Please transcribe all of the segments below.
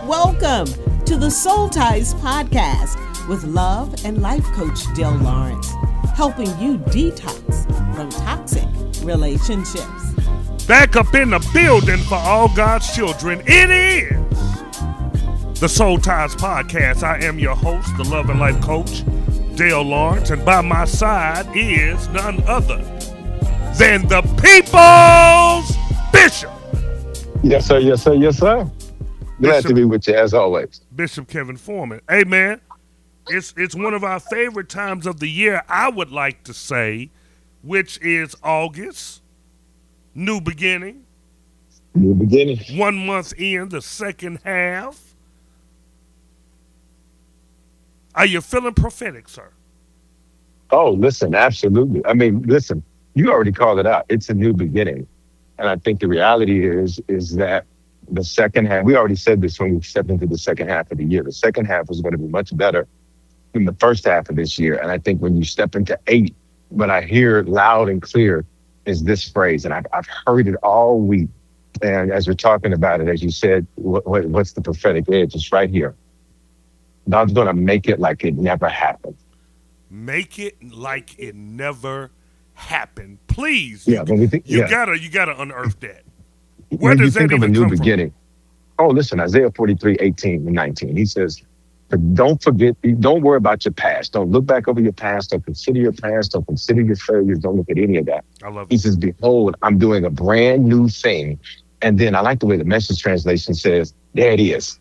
Welcome to the Soul Ties Podcast with love and life coach Del Lawrence, helping you detox from toxic relationships. Back up in the building for all God's children, it is the Soul Ties Podcast. I am your host, the love and life coach, Dale Lawrence, and by my side is none other than the People's Bishop. Yes, sir. Yes, sir. Yes, sir. Glad to be with you as always. Bishop Kevin Foreman. Hey, man, it's one of our favorite times of the year, I would like to say, which is August, new beginning. New beginning. 1 month in, the second half. Are you feeling prophetic, sir? Oh, listen, absolutely. I mean, listen, you already called it out. It's a new beginning. And I think the reality is that the second half, we already said this when we stepped into the second half of the year. The second half was going to be much better than the first half of this year. And I think when you step into 8, what I hear loud and clear is this phrase. And I've heard it all week. And as we're talking about it, as you said, what's the prophetic edge? It's right here. God's going to make it like it never happened. Make it like it never happened. Please. Yeah, when we think, you gotta unearth that. Where when you does that think of a even new come beginning. Oh, listen, Isaiah 43, 18 and 19. He says, don't worry about your past. Don't look back over your past. Don't consider your past. Don't consider your failures. Don't look at any of that. I love He it. says, behold, I'm doing a brand new thing. And then I like the way the Message translation says, there it is.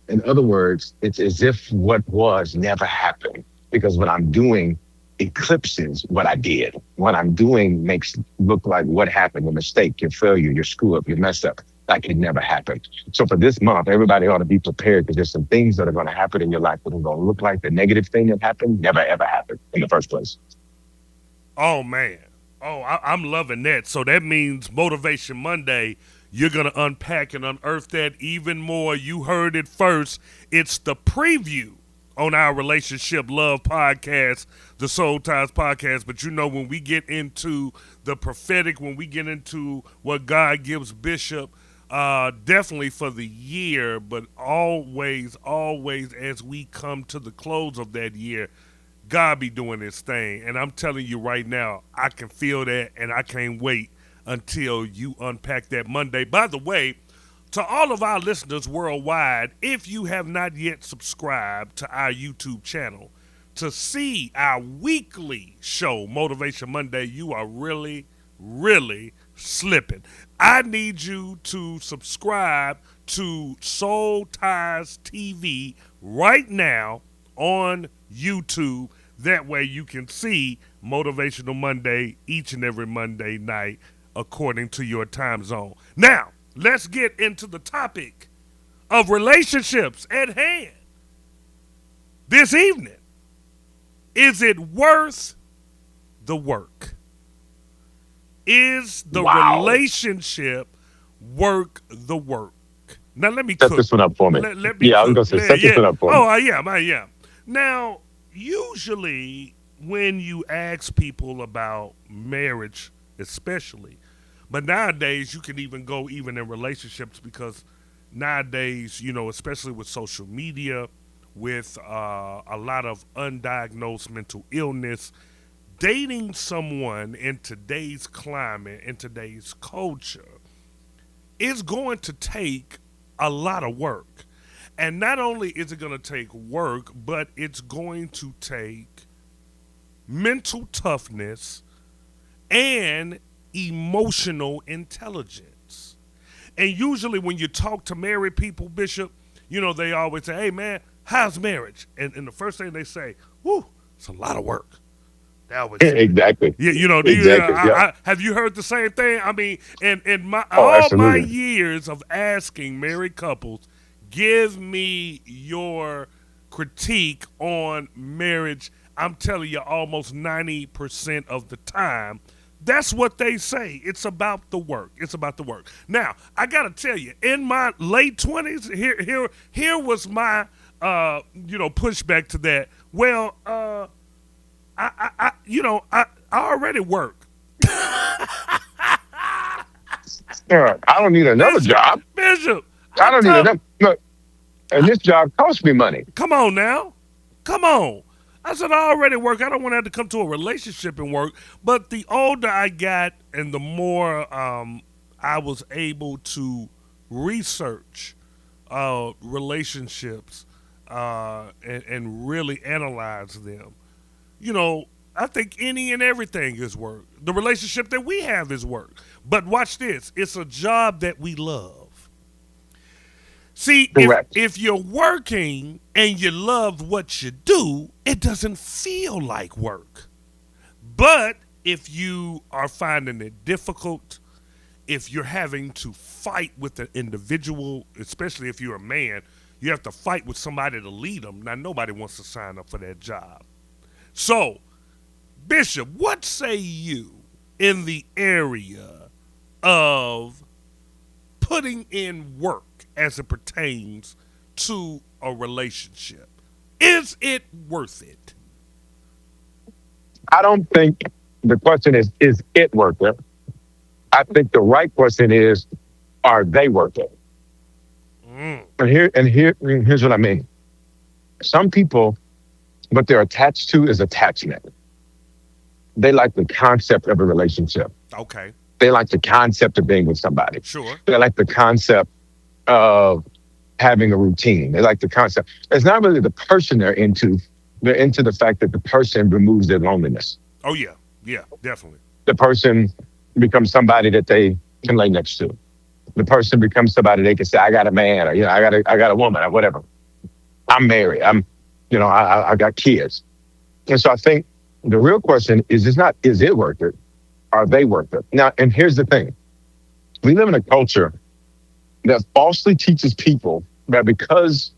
In other words, it's as if what was never happened, because what I'm doing eclipses what I did. What I'm doing makes it look like what happened, your mistake, your failure, your screw up, your mess up, like it never happened. So for this month, everybody ought to be prepared, because there's some things that are going to happen in your life that are going to look like the negative thing that happened never, ever happened in the first place. Oh, man. Oh, I'm loving that. So that means Motivation Monday, you're going to unpack and unearth that even more. You heard it first. It's the preview on our Relationship Love podcast, the Soul Ties podcast. But you know, when we get into the prophetic, when we get into what God gives Bishop, definitely for the year, but always as we come to the close of that year, God be doing his thing. And I'm telling you right now, I can feel that, and I can't wait until you unpack that Monday. By the way, to all of our listeners worldwide, if you have not yet subscribed to our YouTube channel to see our weekly show, Motivation Monday, you are really, really slipping. I need you to subscribe to Soul Ties TV right now on YouTube. That way you can see Motivational Monday each and every Monday night according to your time zone. Now, let's get into the topic of relationships at hand this evening. Is it worth the work? Is the relationship worth the work? Now, let me Set this one up for me. Let me I was going to say, set this one up for me. Oh, I am. Now, usually when you ask people about marriage, especially, but nowadays you can even go even in relationships, because nowadays, you know, especially with social media, with a lot of undiagnosed mental illness, dating someone in today's climate, in today's culture, is going to take a lot of work. And not only is it going to take work, but it's going to take mental toughness and emotional intelligence. And usually when you talk to married people, Bishop, you know, they always say, hey, man, how's marriage? And the first thing they say, whoo, it's a lot of work. That was Exactly. Yeah, you know, have you heard the same thing? I mean, in all my years of asking married couples, give me your critique on marriage, I'm telling you, almost 90% of the time, that's what they say. It's about the work. It's about the work. Now, I got to tell you, in my late 20s, here was my, pushback to that. Well, I already work. I don't need another job. Bishop, I don't need another. Look, And this job costs me money. Come on now. Come on. I said I already work. I don't want to have to come to a relationship and work. But the older I got and the more I was able to research relationships and really analyze them, you know, I think any and everything is work. The relationship that we have is work. But watch this, it's a job that we love. See, Correct. if you're working and you love what you do, it doesn't feel like work. But if you are finding it difficult, if you're having to fight with an individual, especially if you're a man, you have to fight with somebody to lead them. Now, nobody wants to sign up for that job. So, Bishop, what say you in the area of putting in work as it pertains to a relationship? Is it worth it? I don't think the question is it worth it? I think the right question is, are they worth it? Mm. Here's what I mean. Some people, what they're attached to is attachment. They like the concept of a relationship. Okay, They like the concept of being with somebody. sure. They like the concept of having a routine. They like the concept. It's not really the person they're into. They're into the fact that the person removes their loneliness. Oh, yeah. Yeah, definitely. The person becomes somebody that they can lay next to. The person becomes somebody they can say, I got a man, or I got a woman, or whatever. I'm married. I got kids. And so I think the real question is not, is it worth it? Are they worth it? Now, and here's the thing. We live in a culture that falsely teaches people that because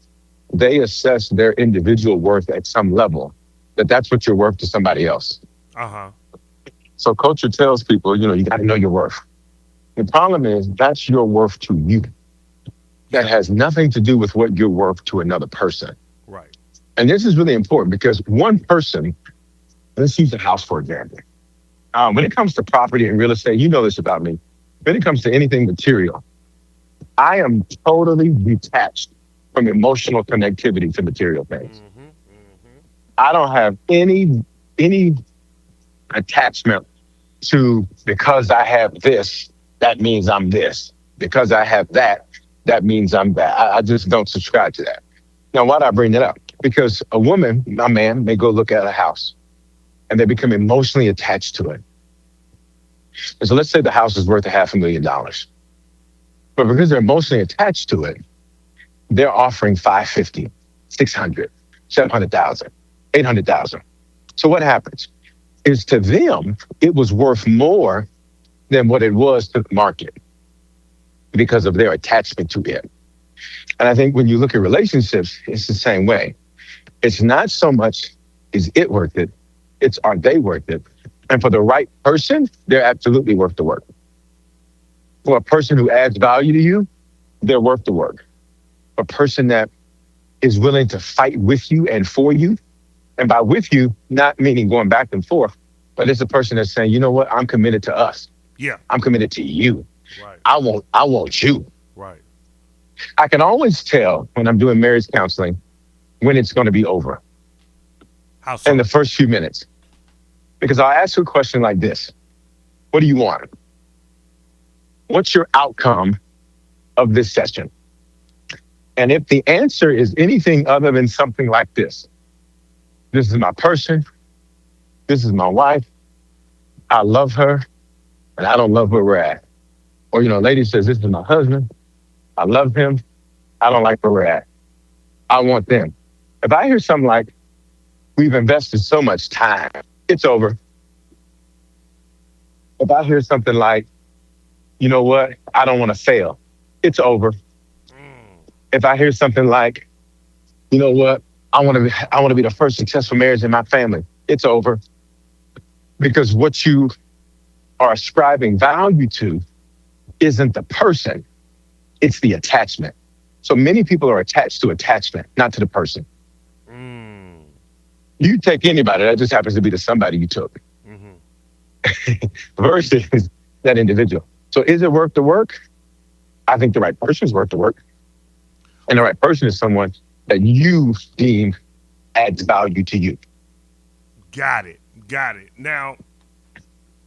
they assess their individual worth at some level, that that's what you're worth to somebody else. Uh-huh. So culture tells people, you got to know your worth. The problem is that's your worth to you. That has nothing to do with what you're worth to another person. Right. And this is really important because one person, let's use a house, for example. When it comes to property and real estate, you know this about me. When it comes to anything material, I am totally detached from emotional connectivity to material things. Mm-hmm. Mm-hmm. I don't have any attachment to because I have this, that means I'm this. Because I have that, that means I'm that. I just don't subscribe to that. Now, why do I bring that up? Because a woman, a man, may go look at a house and they become emotionally attached to it. And so let's say the house is worth $500,000. But because they're emotionally attached to it, they're offering 550, 600, 700,000, 800,000. So what happens is to them, it was worth more than what it was to the market because of their attachment to it. And I think when you look at relationships, it's the same way. It's not so much is it worth it, it's are they worth it? And for the right person, they're absolutely worth the work. For a person who adds value to you, they're worth the work. A person that is willing to fight with you and for you, and by with you, not meaning going back and forth, but it's a person that's saying, you know what, I'm committed to us. Yeah. I'm committed to you. Right. I want you. Right. I can always tell when I'm doing marriage counseling when it's going to be over How so? in the first few minutes. Because I'll ask you a question like this. What do you want? What's your outcome of this session? And if the answer is anything other than something like this is my person, this is my wife, I love her, and I don't love where we're at. Or, a lady says, this is my husband, I love him, I don't like where we're at. I want them. If I hear something like, we've invested so much time, it's over. If I hear something like, you know what, I don't want to fail, it's over. If I hear something like, you know what, I want to be the first successful marriage in my family, it's over. Because what you are ascribing value to isn't the person, it's the attachment. So many people are attached to attachment, not to the person. Mm. You take anybody, that just happens to be the somebody you took, Mm-hmm. versus that individual. So is it worth the work? I think the right person is worth the work. And the right person is someone that you deem adds value to you. Got it. Got it. Now,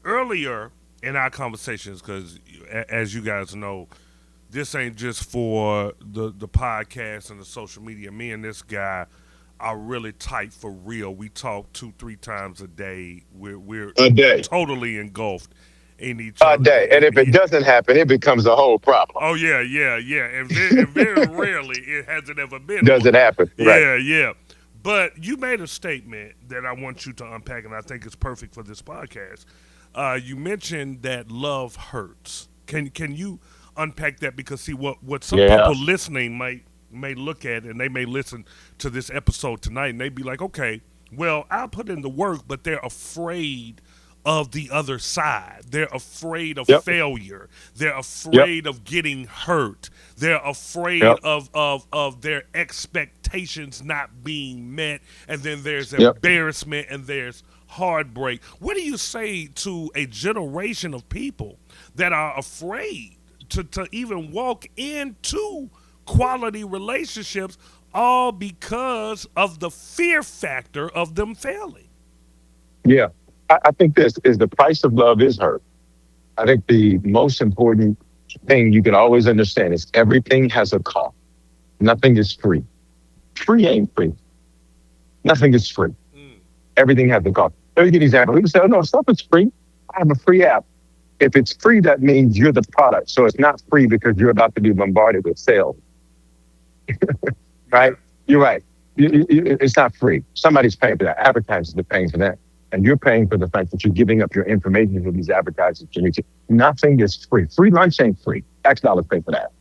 earlier in our conversations, because as you guys know, this ain't just for the podcast and the social media. Me and this guy are really tight for real. We talk 2-3 times a day. We're A day. totally engulfed in each A other. day. And if it doesn't happen, it becomes a whole problem. Oh yeah, yeah, yeah. And very rarely it hasn't ever been Does one. it happen? Right. Yeah, yeah. But you made a statement that I want you to unpack, and I think it's perfect for this podcast. You mentioned that love hurts. Can you unpack that? Because see, what some Yeah. people listening may look at, and they may listen to this episode tonight, and they be like, okay, well, I'll put in the work, but they're afraid of the other side. They're afraid of Yep. failure. They're Yep. afraid of getting hurt. They're afraid Yep. of their expectations not being met. And then there's Yep. embarrassment and there's heartbreak. What do you say to a generation of people that are afraid to even walk into quality relationships, all because of the fear factor of them failing? Yeah. I think this is the price of love is hurt. I think the most important thing you can always understand is everything has a cost. Nothing is free. Free ain't free. Nothing is free. Mm, Everything has a cost. Let me give you an example. People say, oh, no, stuff is free. I have a free app. If it's free, that means you're the product. So it's not free because you're about to be bombarded with sales, right? You're right. It's not free. Somebody's paying for that. Advertisers are paying for that. And you're paying for the fact that you're giving up your information to these advertisers. Nothing is free. Free lunch ain't free. X dollars pay for that.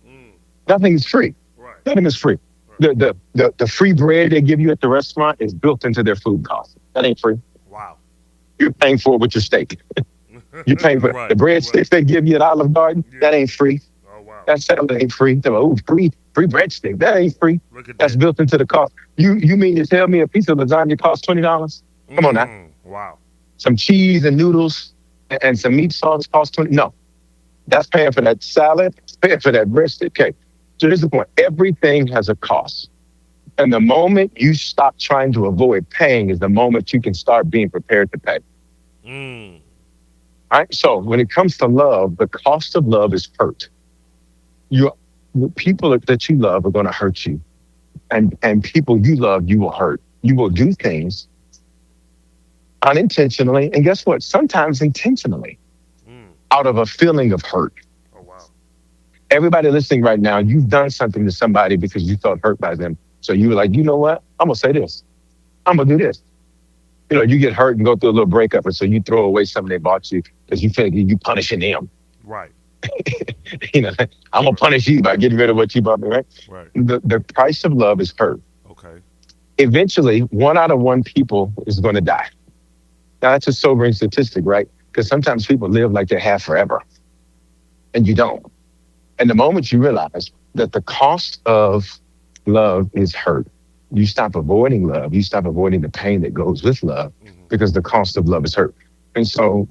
mm, Nothing is free. right. Nothing is free. Right. The free bread they give you at the restaurant is built into their food cost. That ain't free. Wow. You're paying for it with your steak. You're paying for Right, the right. breadsticks they give you at Olive Garden. Yeah. That ain't free. Oh wow. That salad ain't free. They're like, oh, free breadstick. That ain't free. Look at That's that. built into the cost. You mean to tell me a piece of lasagna costs $20? Come on now. Wow. Some cheese and noodles and some meat sauce cost 20. No, that's paying for that salad, paying for that breadstick. Okay. So here's the point. Everything has a cost. And the moment you stop trying to avoid paying is the moment you can start being prepared to pay. Mm, All right. So when it comes to love, the cost of love is hurt. The people that you love are going to hurt you. And people you love, you will hurt. You will do things unintentionally. And guess what? Sometimes intentionally mm. out of a feeling of hurt. Oh wow. Everybody listening right now, you've done something to somebody because you felt hurt by them. So you were like, you know what? I'm going to say this. I'm going to do this. You know, you get hurt and go through a little breakup. And so you throw away something they bought you because you feel like you punishing them. Right. You know, I'm going to punish you by getting rid of what you bought me, right? Right. The price of love is hurt. Okay. Eventually, 1 out of 1 people is going to die. Now, that's a sobering statistic, right? Because sometimes people live like they have forever, and you don't. And the moment you realize that the cost of love is hurt, you stop avoiding love. You stop avoiding the pain that goes with love Mm-hmm. because the cost of love is hurt. And so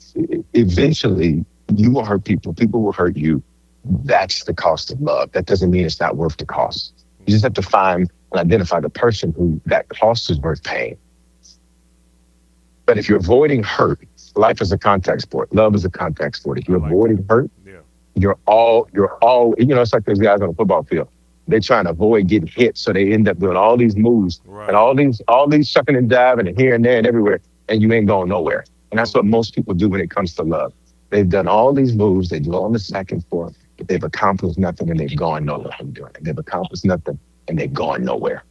eventually, you will hurt people. People will hurt you. That's the cost of love. That doesn't mean it's not worth the cost. You just have to find and identify the person who that cost is worth paying. But if you're avoiding hurt, life is a contact sport. Love is a contact sport. If you're I like avoiding hurt, Yeah. you're all, it's like those guys on the football field. They're trying to avoid getting hit. So they end up doing all these moves Right. and all these sucking and diving and here and there and everywhere. And you ain't going nowhere. And that's what most people do when it comes to love. They've done all these moves. They do all this back and forth, but they've accomplished nothing and they've gone nowhere. I'm doing it. They've accomplished nothing and they've gone nowhere.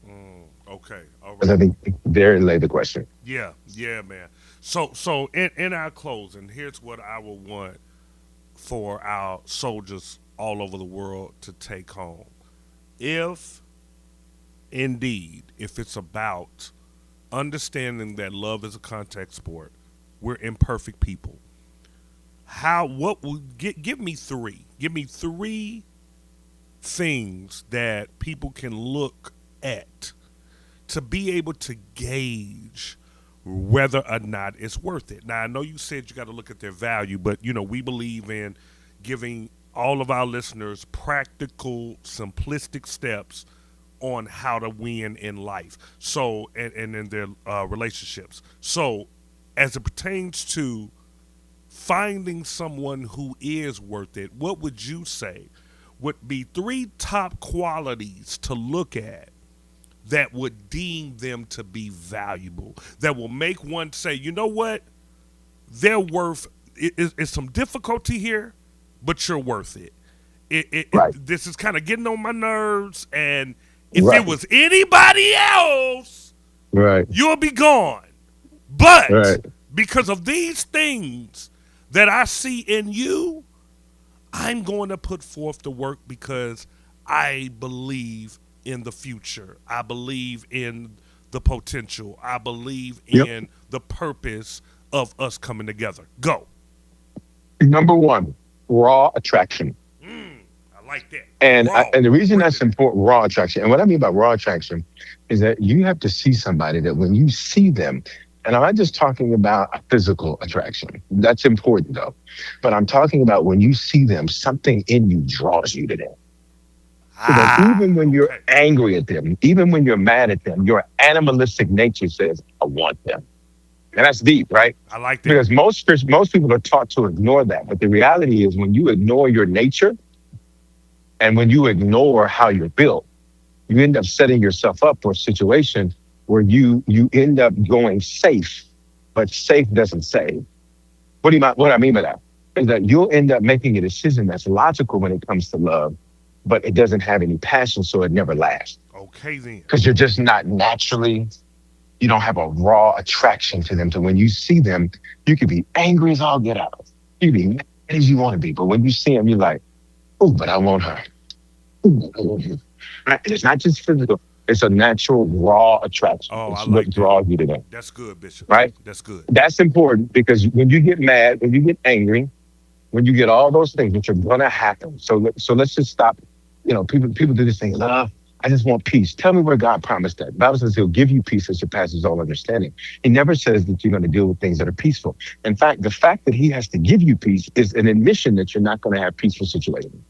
Okay. All Because I right. think there lay the question. Yeah. Yeah, man. So in our closing, here's what I would want for our soldiers all over the world to take home. If if it's about understanding that love is a contact sport, we're imperfect people. What would give me three? Give me three things that people can look at to be able to gauge whether or not it's worth it. Now I know you said you got to look at their value, but we believe in giving all of our listeners practical, simplistic steps on how to win in life. So, and in their relationships. So, as it pertains to finding someone who is worth it, what would you say would be three top qualities to look at that would deem them to be valuable, that will make one say, you know what, they're worth it's some difficulty here, but you're worth it. Right. This is kind of getting on my nerves, and if Right. it was anybody else, Right. you'll be gone. But Right. because of these things that I see in you, I'm going to put forth the work because I believe in the future. I believe in the potential. I believe Yep. in the purpose of us coming together. Go. Number one, raw attraction. I like that. And Raw. and the reason Break that's it. important, raw attraction. And what I mean by raw attraction is that you have to see somebody that when you see them, and I'm not just talking about a physical attraction. That's important though. But I'm talking about when you see them, something in you draws you to them. So that even when you're Okay. angry at them, even when you're mad at them, your animalistic nature says, I want them. And that's deep, right? I like that. Because most people are taught to ignore that. But the reality is when you ignore your nature and when you ignore how you're built, you end up setting yourself up for a situation where you end up going safe, but safe doesn't save. What I mean by that is that you'll end up making a decision that's logical when it comes to love, but it doesn't have any passion, so it never lasts. Okay then. Because you're just not naturally, you don't have a raw attraction to them. So when you see them, you can be angry as all get out. You can be mad as you want to be. But when you see them, you're like, oh, but I want her. Ooh, I want him. Right? And it's not just physical. It's a natural raw attraction. Oh, It's I what like that. draws you to them. That's good, Bishop. Right? That's good. That's important because when you get mad, when you get angry, when you get all those things, which are gonna happen. So let's just stop. You know, people do this thing, love. I just want peace. Tell me where God promised that. The Bible says he'll give you peace that surpasses all understanding. He never says that you're going to deal with things that are peaceful. In fact, the fact that he has to give you peace is an admission that you're not going to have peaceful situations.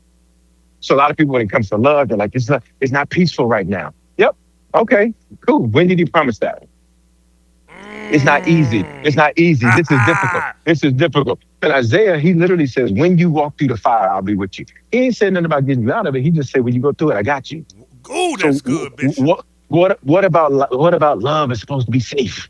So a lot of people, when it comes to love, they're like, it's not peaceful right now. Yep. Okay, cool. When did he promise that? It's not easy. It's not easy. This is difficult. This is difficult. And Isaiah, he literally says, when you walk through the fire, I'll be with you. He ain't saying nothing about getting you out of it. He just said, when you go through it, I got you. Oh, that's good, Bishop. What about love is supposed to be safe?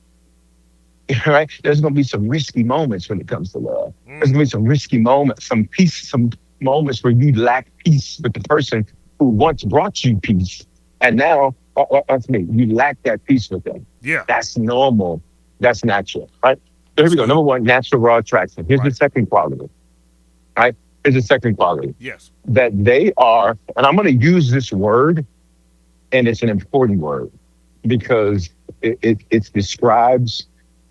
Right? There's going to be some risky moments when it comes to love. There's going to be some risky moments, some moments where you lack peace with the person who once brought you peace. And now, that's me, you lack that peace with them. Yeah. That's normal. That's natural, right? So here we go. Number one, natural raw attraction. Here's the Right. second quality, right? Here's the second quality Yes. that they are, and I'm going to use this word, and it's an important word because it describes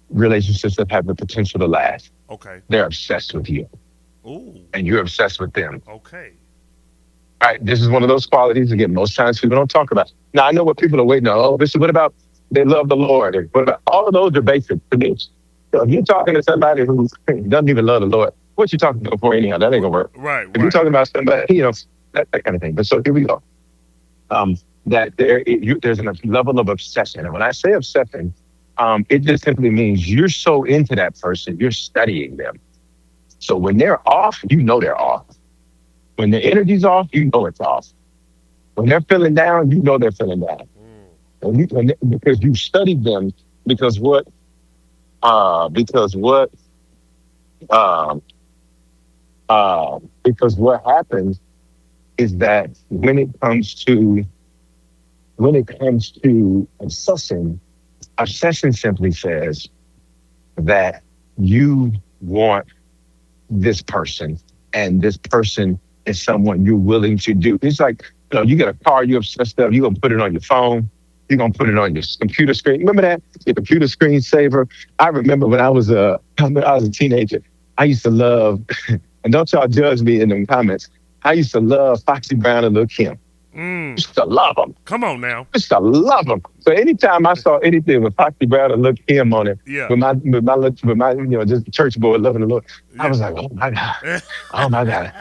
relationships that have the potential to last. Okay. They're obsessed with you, Ooh. and you're obsessed with them. Okay. Right? This is one of those qualities, again, most times people don't talk about. Now, I know what people are waiting on. Oh, this is what about they love the Lord? And what about all of those are basic to me. So if you're talking to somebody who doesn't even love the Lord, what you talking to for anyhow? That ain't gonna work. Right. If you're Right. talking about somebody, that kind of thing. But so here we go. That there's a level of obsession. And when I say obsession, it just simply means you're so into that person, you're studying them. So when they're off, you know they're off. When the energy's off, you know it's off. When they're feeling down, you know they're feeling down. Because you studied them, because what um, happens is that when it comes to obsession simply says that you want this person, and this person is someone you're willing to do. It's like, you get a car, you're obsessed with, you're gonna put it on your phone, you're gonna put it on your computer screen. Remember that? Your computer screensaver. I remember when I was a teenager, I used to love, and don't y'all judge me in the comments, I used to love Foxy Brown and Lil' Kim. Used to love them. Come on now. Used to love them. So anytime I saw anything with Foxy Brown and Lil' Kim on it, Yeah. with my just church boy loving the Lord, I was like, oh my God. Oh my God.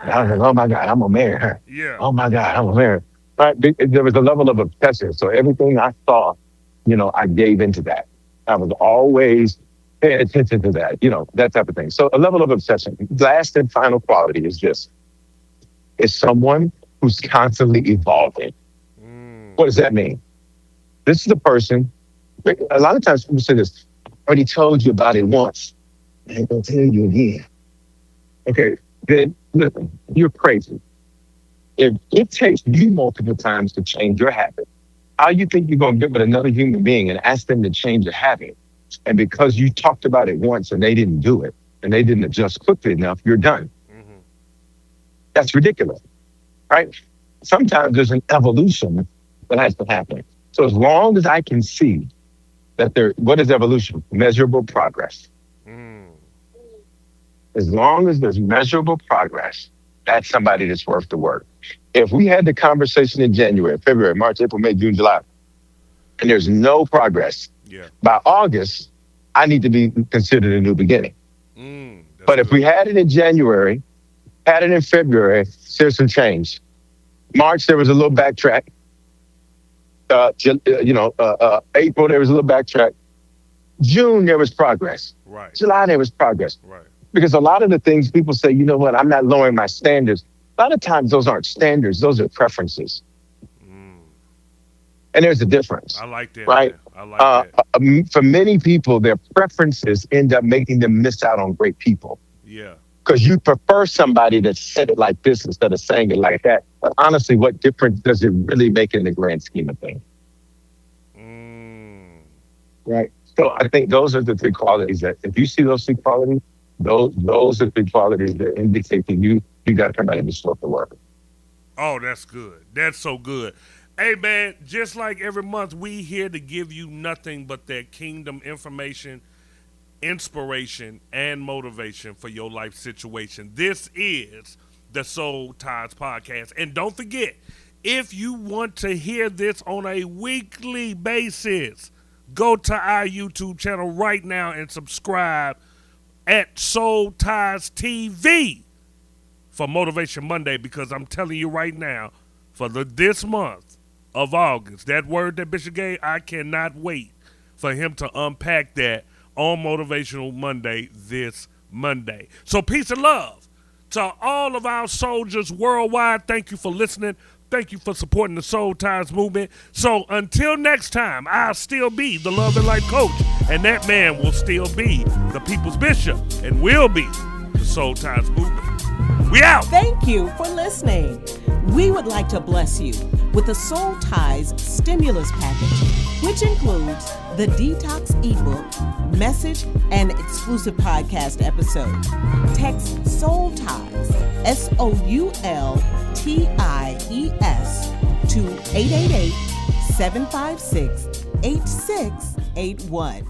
I was like, oh my God, I'm gonna marry her. Yeah. Oh my God, I'm gonna marry her. Right? There was a level of obsession. So everything I saw, I gave into that. I was always paying attention to that, that type of thing. So a level of obsession. Last and final quality is this. Is someone who's constantly evolving. What does that mean? This is the person, a lot of times people say this, I already told you about it once. I ain't gonna tell you again. Okay, then listen, you're crazy. If it takes you multiple times to change your habit, how you think you're gonna get with another human being and ask them to change a habit? And because you talked about it once and they didn't do it, and they didn't adjust quickly enough, you're done. That's ridiculous, right? Sometimes there's an evolution that has to happen. So as long as I can see that what is evolution? Measurable progress. As long as there's measurable progress, that's somebody that's worth the work. If we had the conversation in January, February, March, April, May, June, July, and there's no progress, by August, I need to be considered a new beginning. But if we had it in January, had it in February, there's some change. March, there was a little backtrack. April, there was a little backtrack. June, there was progress. Right. July, there was progress. Right. Because a lot of the things people say, you know what, I'm not lowering my standards. A lot of times those aren't standards, those are preferences. And there's a difference. I like that. Right? I like that. For many people, their preferences end up making them miss out on great people. Yeah. Because you prefer somebody that said it like this instead of saying it like that. But honestly, what difference does it really make in the grand scheme of things? Right. So I think those are the three qualities that, if you see those three qualities, those are three qualities that indicate that you got somebody to sort the work. Oh, that's good. That's so good. Hey, man, just like every month, we here to give you nothing but that kingdom information, inspiration, and motivation for your life situation. This is the Soul Ties Podcast. And don't forget, if you want to hear this on a weekly basis, go to our YouTube channel right now and subscribe at Soul Ties TV for Motivation Monday, because I'm telling you right now, for this month of August, that word that Bishop gave, I cannot wait for him to unpack that on Motivational Monday this Monday. So peace and love to all of our soldiers worldwide. Thank you for listening. Thank you for supporting the Soul Ties movement. So until next time, I'll still be the Love and Life Coach, and that man will still be the People's Bishop, and will be the Soul Ties movement. We out. Thank you for listening. We would like to bless you with the Soul Ties Stimulus Package, which includes the Detox ebook, message, and exclusive podcast episode. Text Soul Ties, SOULTIES, to 888-756-8681.